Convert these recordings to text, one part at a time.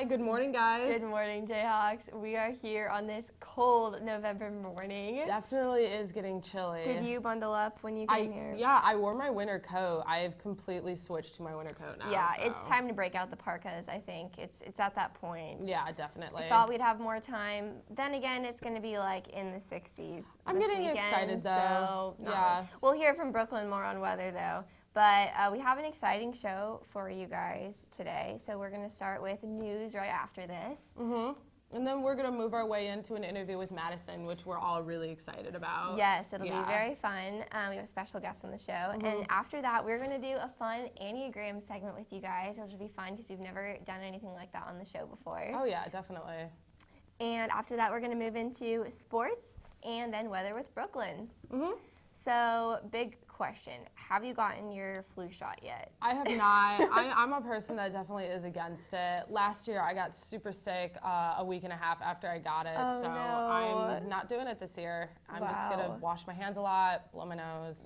Hi, good morning, guys. Good morning, Jayhawks. We are here on this cold November morning. Definitely is getting chilly. Did you bundle up when you came here? Yeah, I wore my winter coat. I've completely switched to my winter coat now. Yeah, so. it's time to break out the parkas, I think. It's at that point. Yeah, definitely. I thought we'd have more time. Then again, it's going to be like in the 60s I'm this getting weekend, excited, though. So yeah. Really. We'll hear from Brooklyn more on weather, though. But we have an exciting show for you guys today. So we're going to start with news right after this. And then we're going to move our way into an interview with Madison, which we're all really excited about. Yes, it'll be very fun. We have a special guest on the show. And after that, we're going to do a fun Enneagram segment with you guys, which will be fun because we've never done anything like that on the show before. Oh, yeah, definitely. And after that, we're going to move into sports and then weather with Brooklyn. So, big question. Have you gotten your flu shot yet? I have not. I'm a person that definitely is against it. Last year, I got super sick a week and a half after I got it. Oh, so no. I'm not doing it this year. I'm just going to wash my hands a lot, blow my nose,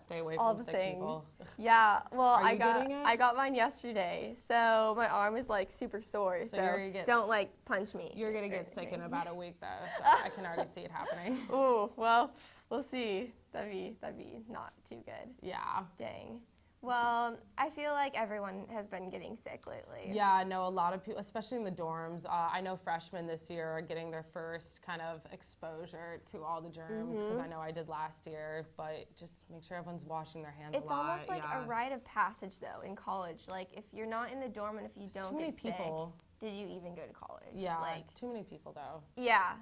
stay away all from the sick things. people. Yeah, well, Are you getting it? I got mine yesterday, so my arm is like super sore. So don't like punch me. You're going to get sick in about a week, though, so I can already see it happening. Ooh, well, we'll see. That'd be not too good. Yeah. Dang. Well, I feel like everyone has been getting sick lately. Yeah, I know a lot of people, especially in the dorms. I know freshmen this year are getting their first kind of exposure to all the germs, because I know I did last year, but just make sure everyone's washing their hands a lot. It's almost like a rite of passage, though, in college. Like, if you're not in the dorm and if you don't get sick, did you even go to college? Yeah, too many people, though. Yeah,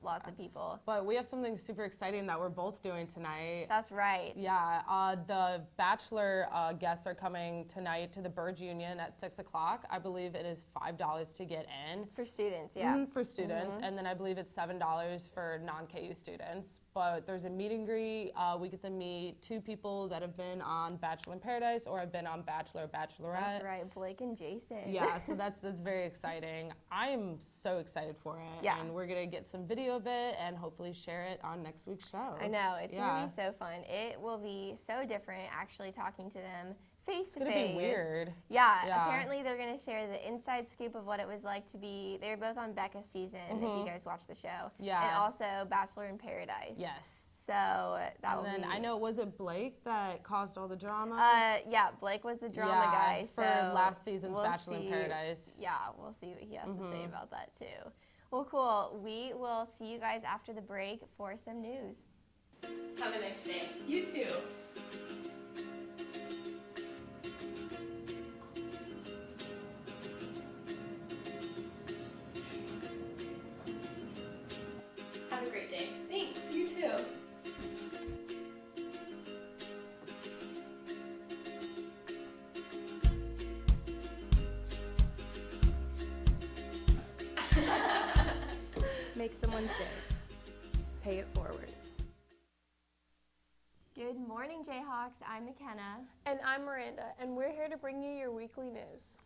lots of people. But we have something super exciting that we're both doing tonight. That's right. Yeah, the Bachelor guests are coming tonight to the Burge Union at 6 o'clock. I believe it is $5 to get in. For students, yeah. For students, and then I believe it's $7 for non-KU students. But there's a meet and greet. We get to meet two people that have been on Bachelor in Paradise or have been on Bachelor or Bachelorette. That's right, Blake and Jason. Yeah, so that's very exciting. I am so excited for it. Yeah. And we're going to get some video of it and hopefully share it on next week's show. I know, it's going to be so fun. It will be so different actually talking to them face to face. It's going to be weird. Yeah, apparently they're going to share the inside scoop of what it was like to be, they were both on Becca's season, if you guys watched the show. Yeah. And also Bachelor in Paradise. Yes. So that will be. And then I know, was it Blake that caused all the drama? Yeah, Blake was the drama guy. For last season's Bachelor in Paradise. Yeah, we'll see what he has to say about that too. Well, cool. We will see you guys after the break for some news. Have a nice day. You too. Have a great day. Thanks. You too. Make someone's day. Pay it forward. Good morning, Jayhawks. I'm McKenna. And I'm Miranda, and we're here to bring you your weekly news.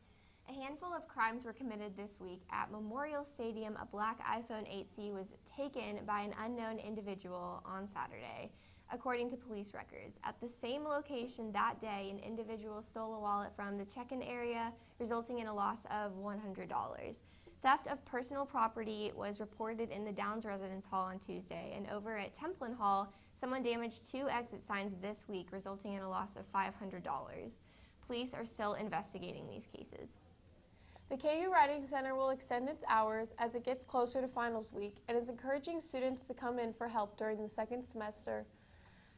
A handful of crimes were committed this week. At Memorial Stadium, a black iPhone 8C was taken by an unknown individual on Saturday, according to police records. At the same location that day, an individual stole a wallet from the check-in area, resulting in a loss of $100. Theft of personal property was reported in the Downs Residence Hall on Tuesday, and over at Templin Hall, someone damaged 2 exit signs this week, resulting in a loss of $500. Police are still investigating these cases. The KU Writing Center will extend its hours as it gets closer to finals week and is encouraging students to come in for help during the second semester.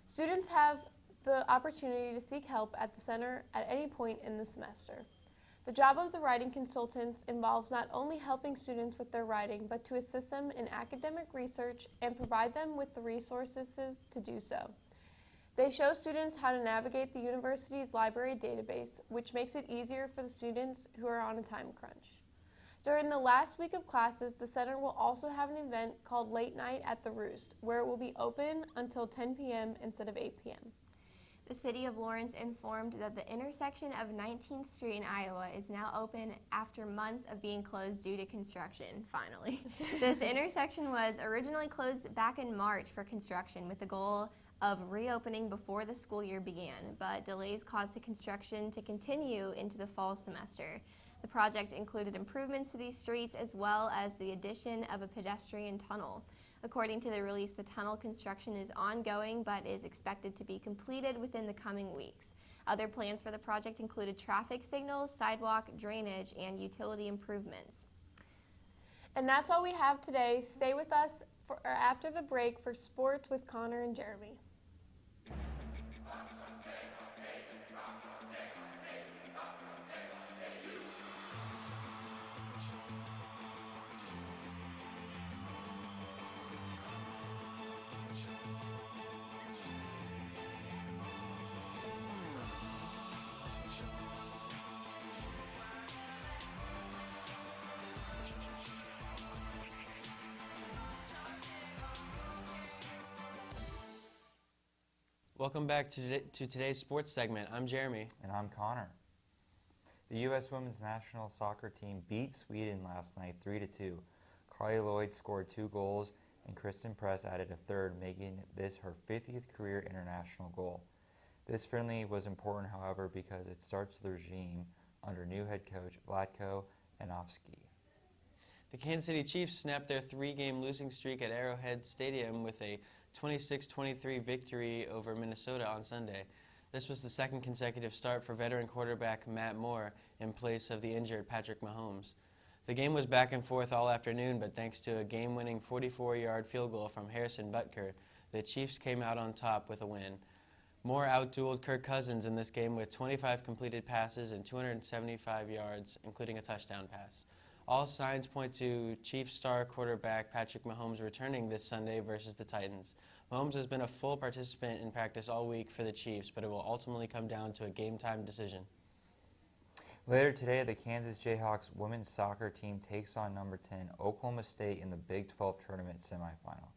Students have the opportunity to seek help at the center at any point in the semester. The job of the writing consultants involves not only helping students with their writing, but to assist them in academic research and provide them with the resources to do so. They show students how to navigate the university's library database, which makes it easier for the students who are on a time crunch. During the last week of classes, the center will also have an event called Late Night at the Roost, where it will be open until 10 p.m. instead of 8 p.m. The city of Lawrence informed that the intersection of 19th Street in Iowa is now open after months of being closed due to construction, finally. This intersection was originally closed back in March for construction with the goal of reopening before the school year began, but delays caused the construction to continue into the fall semester. The project included improvements to these streets as well as the addition of a pedestrian tunnel. According to the release, the tunnel construction is ongoing but is expected to be completed within the coming weeks. Other plans for the project included traffic signals, sidewalk, drainage, and utility improvements. And that's all we have today. Stay with us after the break for sports with Connor and Jeremy. Welcome back to today's sports segment. I'm Jeremy. And I'm Connor. The U.S. women's national soccer team beat Sweden last night 3-2. Carly Lloyd scored 2 goals, and Kristen Press added a third, making this her 50th career international goal. This friendly was important, however, because it starts the regime under new head coach Vlatko Anofsky. The Kansas City Chiefs snapped their 3-game losing streak at Arrowhead Stadium with a 26-23 victory over Minnesota on Sunday. This was the second consecutive start for veteran quarterback Matt Moore in place of the injured Patrick Mahomes. The game was back and forth all afternoon, but thanks to a game-winning 44-yard field goal from Harrison Butker, the Chiefs came out on top with a win. Moore outdueled Kirk Cousins in this game with 25 completed passes and 275 yards, including a touchdown pass. All signs point to Chiefs star quarterback Patrick Mahomes returning this Sunday versus the Titans. Mahomes has been a full participant in practice all week for the Chiefs, but it will ultimately come down to a game-time decision. Later today, the Kansas Jayhawks women's soccer team takes on number 10 Oklahoma State in the Big 12 tournament semifinal.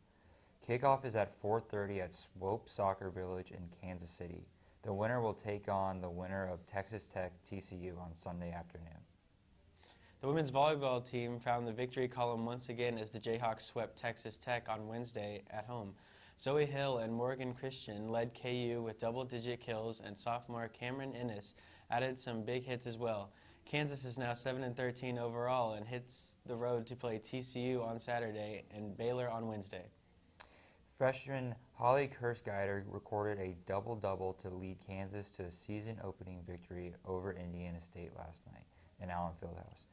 Kickoff is at 4:30 at Swope Soccer Village in Kansas City. The winner will take on the winner of Texas Tech TCU on Sunday afternoon. The women's volleyball team found the victory column once again as the Jayhawks swept Texas Tech on Wednesday at home. Zoe Hill and Morgan Christian led KU with double-digit kills, and sophomore Cameron Innes added some big hits as well. Kansas is now 7-13 overall and hits the road to play TCU on Saturday and Baylor on Wednesday. Freshman Holly Kersgeider recorded a double-double to lead Kansas to a season-opening victory over Indiana State last night in Allen Fieldhouse.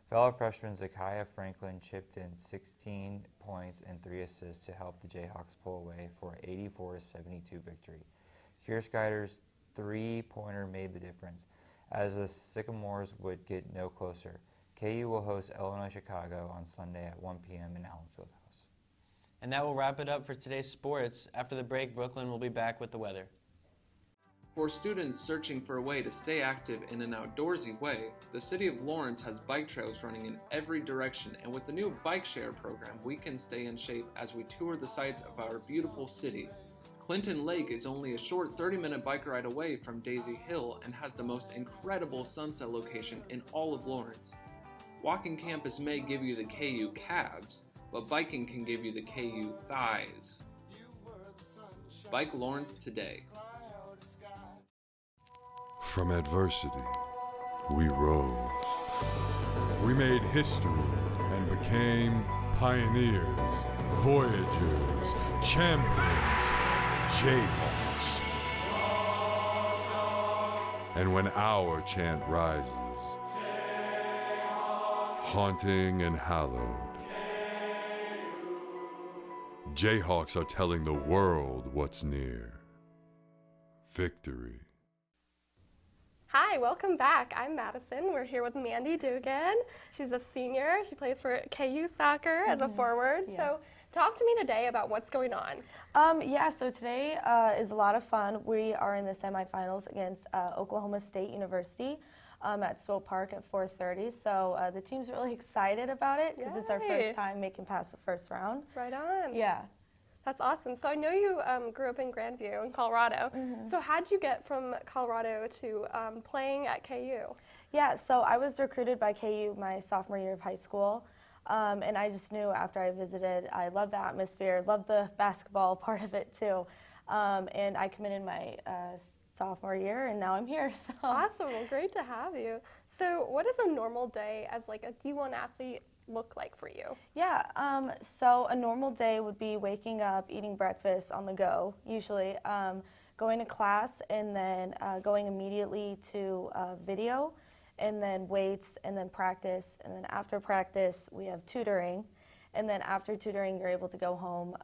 Fellow freshman Zakiya Franklin chipped in 16 points and 3 assists to help the Jayhawks pull away for an 84-72 victory. Kersgeider's three-pointer made the difference, as the Sycamores would get no closer. KU will host Illinois Chicago on Sunday at 1 p.m. in Allen Fieldhouse. And that will wrap it up for today's sports. After the break, Brooklyn will be back with the weather. For students searching for a way to stay active in an outdoorsy way, the City of Lawrence has bike trails running in every direction, and with the new bike share program, we can stay in shape as we tour the sights of our beautiful city. Clinton Lake is only a short 30-minute bike ride away from Daisy Hill and has the most incredible sunset location in all of Lawrence. Walking campus may give you the KU calves, but biking can give you the KU thighs. Bike Lawrence today. From adversity, we rose. We made history and became pioneers, voyagers, champions, Jayhawks. And when our chant rises, haunting and hallowed, Jayhawks are telling the world what's near. Victory. Hi, welcome back. I'm Madison. We're here with Mandi Duggan. She's a senior. She plays for KU soccer as a forward. Yeah. So talk to me today about what's going on. So today is a lot of fun. We are in the semifinals against Oklahoma State University at Swope Park at 4:30. So the team's really excited about it because it's our Yay. first time making past the first round. Right on. Yeah. That's awesome. So I know you grew up in Grandview in Colorado. So how'd you get from Colorado to playing at KU? Yeah, so I was recruited by KU my sophomore year of high school. And I just knew after I visited, I loved the atmosphere, loved the basketball part of it too. And I committed my sophomore year, and now I'm here. So Awesome. Well, great to have you. So what does a normal day as like a D1 athlete look like for you? yeah, so a normal day would be waking up, eating breakfast on the go, usually, going to class, and then going immediately to video, and then weights, and then practice, and then after practice we have tutoring. And then after tutoring, you're able to go home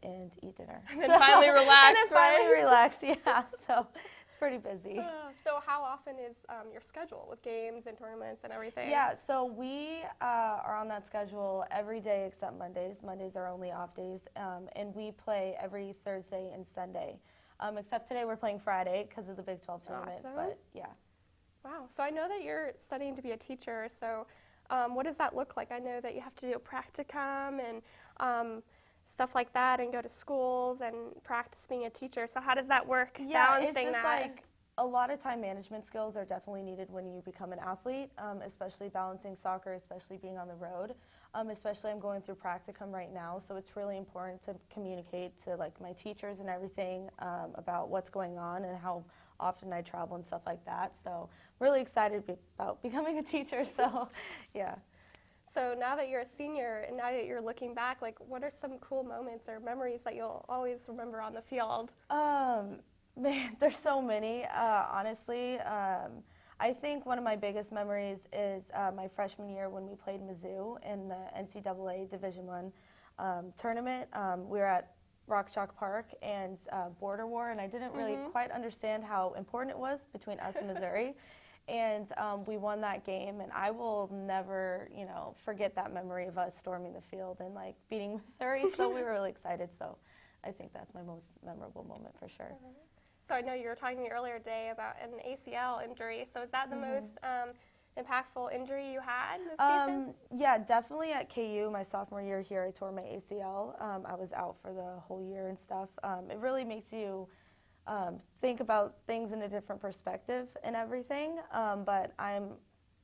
and eat dinner. And then finally relax, And then finally right? relax, yeah. So it's pretty busy. So how often is your schedule with games and tournaments and everything? Yeah, so we are on that schedule every day except Mondays. Mondays are only off days. And we play every Thursday and Sunday. Except today we're playing Friday because of the Big 12 tournament. Awesome. But yeah. Wow. So I know that you're studying to be a teacher. So what does that look like? I know that you have to do a practicum and stuff like that, and go to schools and practice being a teacher. So how does that work? Yeah, balancing it's just that? like a lot of time management skills are definitely needed when you become an athlete, especially balancing soccer, especially being on the road. Especially I'm going through practicum right now, so it's really important to communicate to like my teachers and everything about what's going on and how often I travel and stuff like that. So really excited about becoming a teacher. So yeah. So now that you're a senior and now that you're looking back, like what are some cool moments or memories that you'll always remember on the field? Man, there's so many. Honestly, I think one of my biggest memories is my freshman year when we played Mizzou in the NCAA Division I tournament. We were at Rock Chalk Park and border war, and I didn't really quite understand how important it was between us and Missouri. And we won that game, and I will never, forget that memory of us storming the field and like beating Missouri. So we were really excited. So I think that's my most memorable moment for sure. So I know you were talking earlier today about an ACL injury. So is that the most impactful injury you had this season? Yeah, definitely at KU. My sophomore year here, I tore my ACL. I was out for the whole year and stuff. It really makes you think about things in a different perspective and everything. But I'm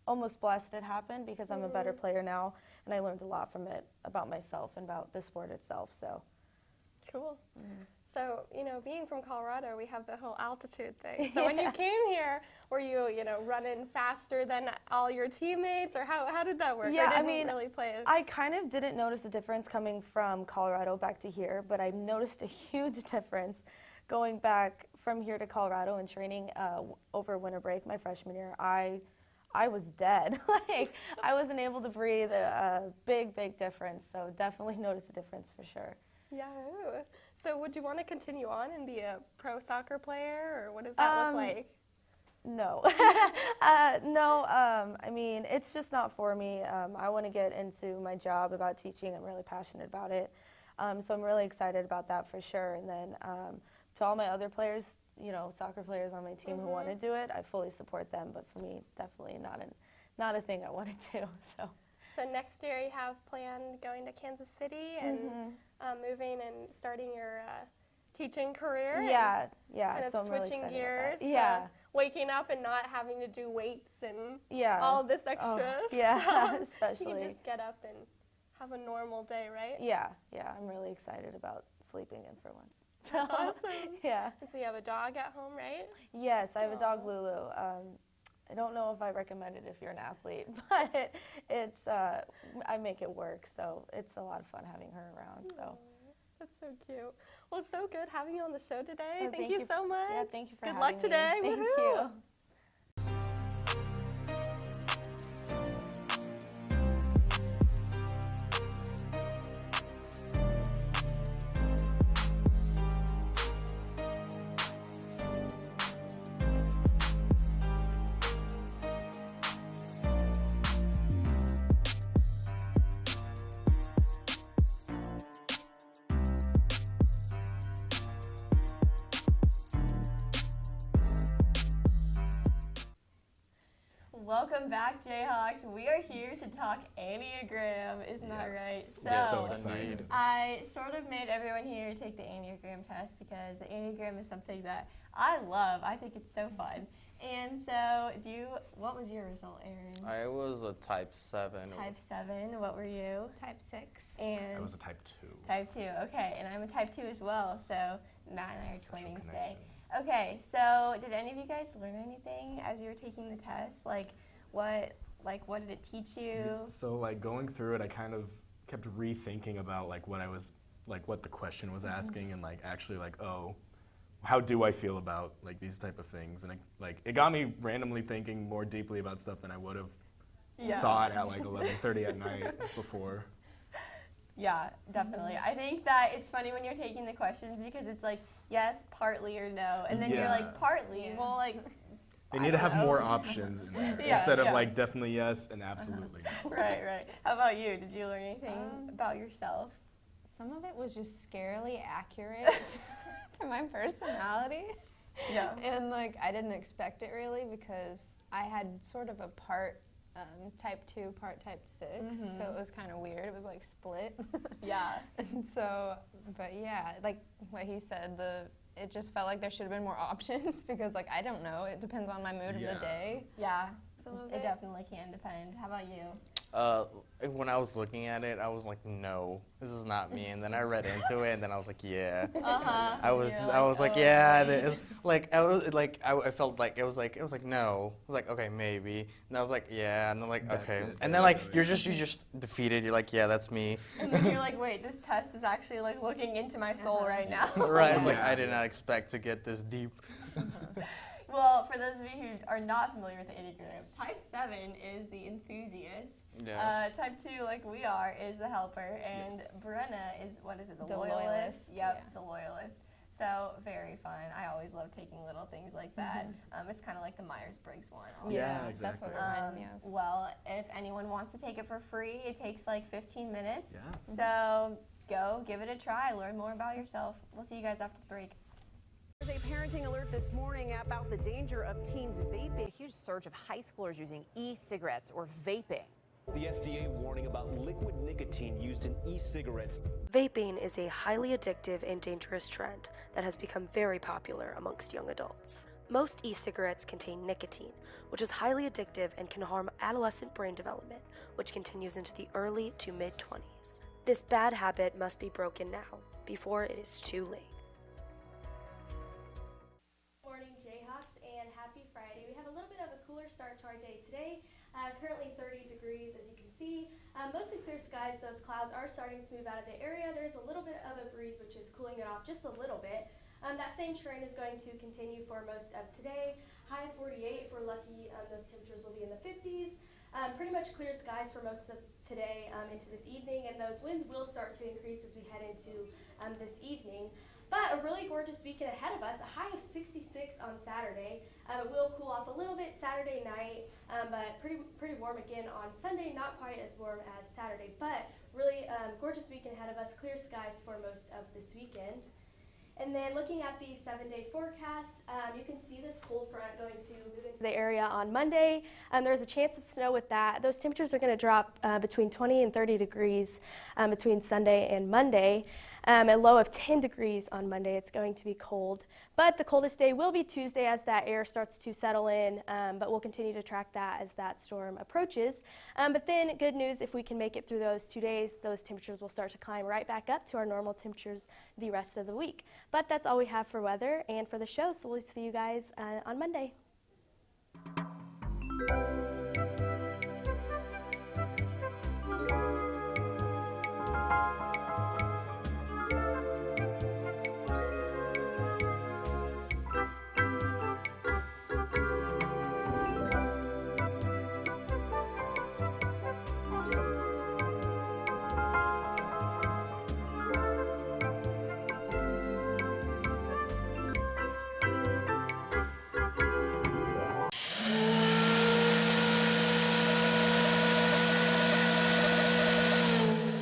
almost blessed it happened because I'm a better player now, and I learned a lot from it about myself and about the sport itself. So cool. So, being from Colorado, we have the whole altitude thing. So when you came here, were you, running faster than all your teammates, or how did that work? Yeah, or didn't really play I kind of didn't notice a difference coming from Colorado back to here, but I noticed a huge difference going back from here to Colorado and training over winter break my freshman year. I was dead. Like, I wasn't able to breathe. A big difference. So definitely noticed a difference for sure. Yeah. So would you want to continue on and be a pro soccer player, or what does that look like? No. No, I mean, it's just not for me. I want to get into my job about teaching. I'm really passionate about it. So I'm really excited about that for sure. And then to all my other players, soccer players on my team who want to do it, I fully support them. But for me, definitely not a thing I want to do. So next year you have planned going to Kansas City and moving and starting your teaching career. Yeah. Kind of So I'm really switching excited gears. about that. Yeah. Waking up and not having to do weights and Yeah. all of this extra yeah, stuff. especially. You can just get up and have a normal day, right? Yeah. I'm really excited about sleeping in for once. So, Awesome. Yeah. And so you have a dog at home, right? Yes, I have a dog, Lulu. I don't know if I recommend it if you're an athlete, but it's I make it work, so it's a lot of fun having her around. So that's so cute. Well, it's so good having you on the show today. Oh, thank you so much. Yeah, thank you for Good having luck me. today. Thank Woohoo. you. Welcome back, Jayhawks. We are here to talk Enneagram, isn't that right? So excited. I sort of made everyone here take the Enneagram test because the Enneagram is something that I love. I think it's so fun. And so, what was your result, Aaron? I was a type 7. Type 7. What were you? Type 6. And I was a type 2. Type 2. Okay, and I'm a type 2 as well. So Matt and I are twinning today. Okay, so did any of you guys learn anything as you were taking the test? Like what did it teach you? So like going through it, I kind of kept rethinking about like what the question was asking, and like actually like, oh, how do I feel about like these type of things? And it got me randomly thinking more deeply about stuff than I would have thought at like 11:30 at night before. Yeah, definitely. I think that it's funny when you're taking the questions because it's like yes, partly or no, and then you're like partly. Well, like they need to have more options in there instead of like definitely yes and absolutely no. Right. How about you? Did you learn anything about yourself? Some of it was just scarily accurate to my personality. Yeah. And like I didn't expect it really because I had sort of a part type 2, part type 6, so it was kind of weird. It was like split. Yeah. And so, but yeah, like what he said, it just felt like there should have been more options because like I don't know, it depends on my mood of the day. Yeah, Some of it definitely can depend. How about you? When I was looking at it, I was like, no, this is not me. And then I read into it, and then I was like, yeah. I was like, yeah. I felt like it was like no. I was like, okay, maybe. And I was like, yeah. And then like, okay. And then like you're just defeated. You're like, yeah, that's me. And then you're like, wait, this test is actually like looking into my soul right now. Right. It's like I did not expect to get this deep. Well, for those of you who are not familiar with the Enneagram, type 7 is the enthusiast. Yeah. Type 2, like we are, is the helper, and Brenna is, what is it, the loyalist? Yep, the loyalist. So, very fun. I always love taking little things like that. It's kind of like the Myers-Briggs one also. Yeah, exactly. That's what it reminded me of. Well, if anyone wants to take it for free, it takes like 15 minutes. Yeah. So, go, give it a try, learn more about yourself. We'll see you guys after the break. There's a parenting alert this morning about the danger of teens vaping. A huge surge of high schoolers using e-cigarettes or vaping. The FDA warning about liquid nicotine used in e-cigarettes. Vaping is a highly addictive and dangerous trend that has become very popular amongst young adults. Most e-cigarettes contain nicotine, which is highly addictive and can harm adolescent brain development, which continues into the early to mid-20s. This bad habit must be broken now, before it is too late. Friday. We have a little bit of a cooler start to our day today. Currently 30 degrees, as you can see. Mostly clear skies. Those clouds are starting to move out of the area. There's a little bit of a breeze, which is cooling it off just a little bit. That same terrain is going to continue for most of today. High of 48 if we're lucky. Those temperatures will be in the 50s. Pretty much clear skies for most of today into this evening, and those winds will start to increase as we head into this evening. But a really gorgeous weekend ahead of us, a high of 66 on Saturday. It will cool off a little bit Saturday night, but pretty warm again on Sunday, not quite as warm as Saturday, but really gorgeous weekend ahead of us, clear skies for most of this weekend. And then looking at the 7-day forecast, you can see this cold front going to move into the area on Monday. There's a chance of snow with that. Those temperatures are going to drop between 20 and 30 degrees between Sunday and Monday. A low of 10 degrees on Monday. It's going to be cold. But the coldest day will be Tuesday as that air starts to settle in, but we'll continue to track that as that storm approaches. But then good news, if we can make it through those 2 days, those temperatures will start to climb right back up to our normal temperatures the rest of the week. But that's all we have for weather and for the show, so we'll see you guys on Monday.